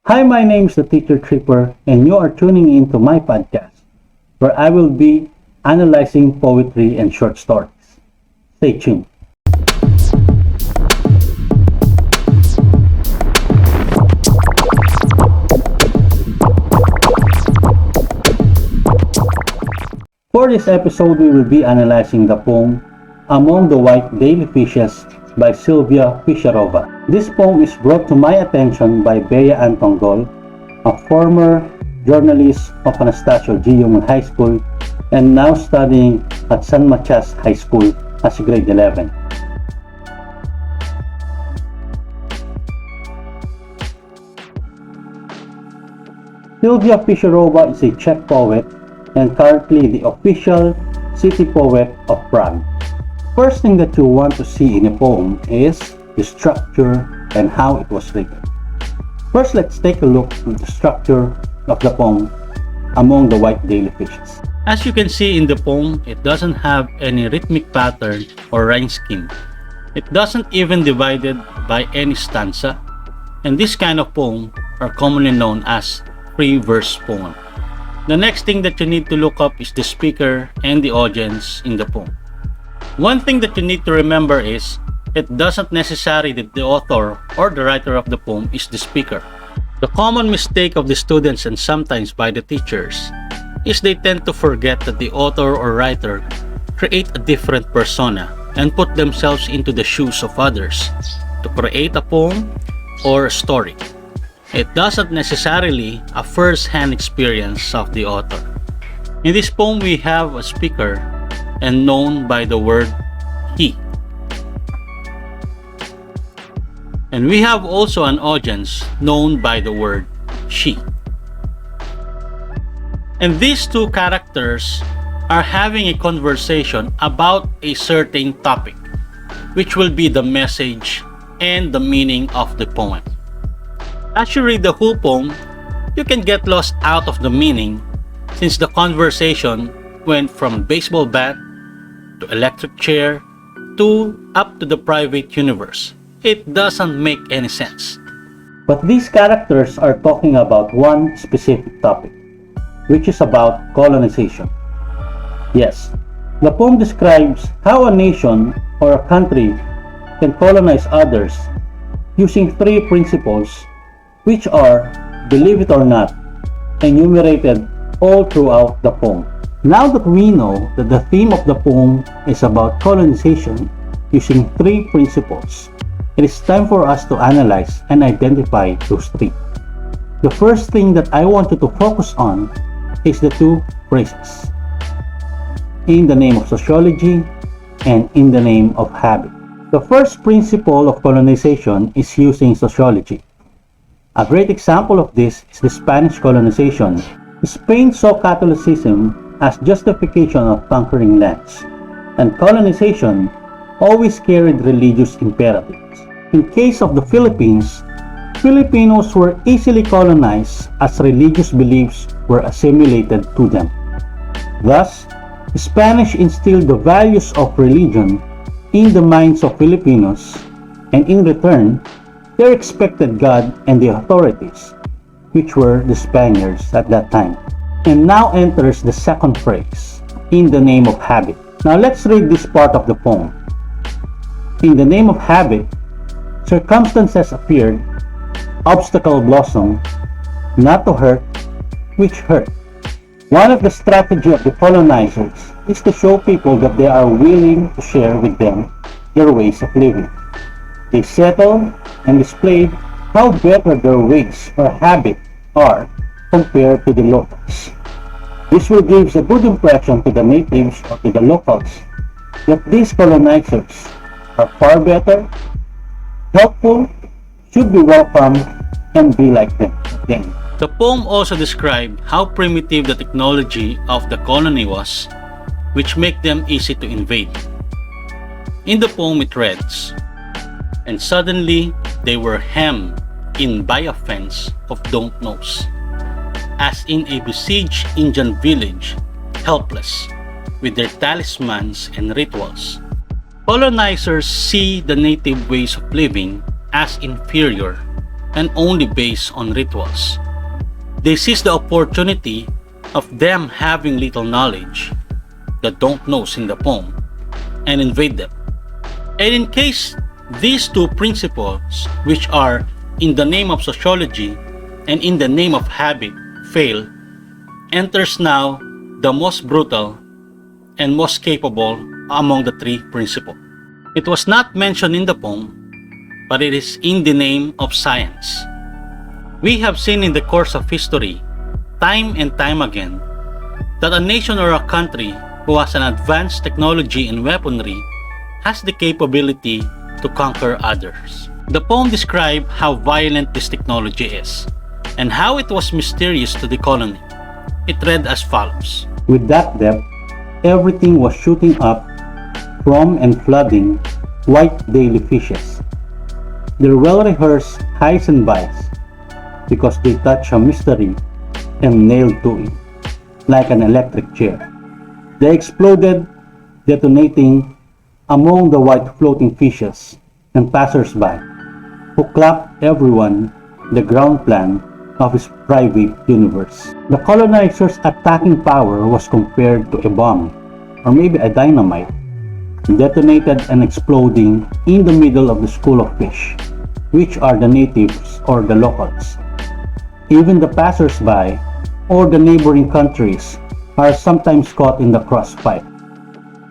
Hi, my name is the Teacher Tripper, and you are tuning into my podcast, where I will be analyzing poetry and short stories. Stay tuned. For this episode, we will be analyzing the poem Among the White Daily Fishes by Sylvia Fisherova. This poem is brought to my attention by Bea Antonggol, a former journalist of Anastasio G. Yuman High School and now studying at San Matias High School as grade 11. Sylvia Fisherova is a Czech poet and currently the official city poet of Prague. First thing that you want to see in a poem is the structure and how it was written. First, let's take a look at the structure of the poem Among the White Daily Fishes. As you can see in the poem, it doesn't have any rhythmic pattern or rhyme scheme. It doesn't even divided by any stanza, and this kind of poem are commonly known as free verse poem. The next thing that you need to look up is the speaker and the audience in the poem. One thing that you need to remember is it doesn't necessarily that the author or the writer of the poem is the speaker. The common mistake of the students and sometimes by the teachers is they tend to forget that the author or writer create a different persona and put themselves into the shoes of others to create a poem or a story. It doesn't necessarily a first-hand experience of the author. In this poem, we have a speaker and known by the word he. And we have also an audience known by the word she. And these two characters are having a conversation about a certain topic, which will be the message and the meaning of the poem. As you read the whole poem, you can get lost out of the meaning since the conversation went from baseball bat to electric chair to up to the private universe. It doesn't make any sense. But these characters are talking about one specific topic, which is about colonization. Yes, the poem describes how a nation or a country can colonize others using three principles which are, believe it or not, enumerated all throughout the poem. Now that we know that the theme of the poem is about colonization using three principles, it is time for us to analyze and identify those three. The first thing that I want you to focus on is the two phrases, in the name of sociology and in the name of habit. The first principle of colonization is using sociology. A great example of this is the Spanish colonization. Spain saw Catholicism as justification of conquering lands, and colonization always carried religious imperatives. In case of the Philippines, Filipinos were easily colonized as religious beliefs were assimilated to them. Thus, the Spanish instilled the values of religion in the minds of Filipinos, and in return, they expected God and the authorities, which were the Spaniards at that time. And now enters the second phrase, in the name of habit. Now let's read this part of the poem. In the name of habit, circumstances appeared, obstacle blossomed, not to hurt, which hurt. One of the strategies of the colonizers is to show people that they are willing to share with them their ways of living. They settled and displayed how better their ways or habits are compared to the locals. This will give a good impression to the natives or to the locals that these colonizers are far better, helpful, should be welcomed, and be like them. The poem also described how primitive the technology of the colony was, which make them easy to invade. In the poem it reads, "And suddenly they were hemmed in by a fence of don't knows, as in a besieged Indian village, helpless, with their talismans and rituals. Colonizers see the native ways of living as inferior and only based on rituals. They seize the opportunity of them having little knowledge, the don't knows in the poem, and invade them. And in case these two principles, which are in the name of sociology and in the name of habit, fail, enters now the most brutal and most capable among the three principles. It was not mentioned in the poem, but it is in the name of science. We have seen in the course of history, time and time again, that a nation or a country who has an advanced technology and weaponry has the capability to conquer others. The poem describes how violent this technology is, and how it was mysterious to the colony. It read as follows. With that depth, everything was shooting up from and flooding white daily fishes. Their well-rehearsed highs and byes, because they touch a mystery and nailed to it, like an electric chair. They exploded, detonating among the white floating fishes and passers-by, who clapped everyone the ground plan of his private universe. The colonizers' attacking power was compared to a bomb, or maybe a dynamite, detonated and exploding in the middle of the school of fish, which are the natives or the locals. Even the passers-by or the neighboring countries are sometimes caught in the crossfire.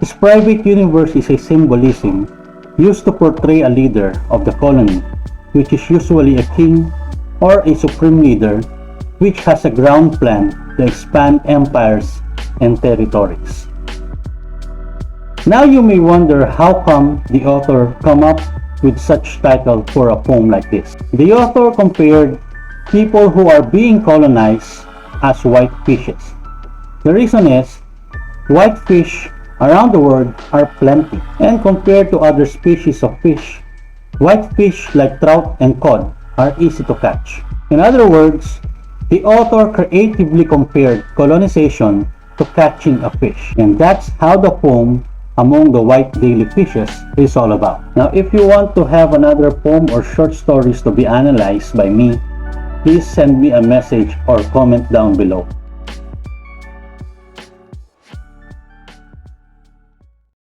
His private universe is a symbolism used to portray a leader of the colony, which is usually a king or a supreme leader, which has a ground plan to expand empires and territories. Now you may wonder how come the author come up with such title for a poem like this. The author compared people who are being colonized as white fishes. The reason is, white fish around the world are plenty, and compared to other species of fish, white fish like trout and cod are easy to catch. In other words, the author creatively compared colonization to catching a fish, and that's how the poem Among the White Daily Fishes is all about. Now, if you want to have another poem or short stories to be analyzed by me, please send me a message or comment down below.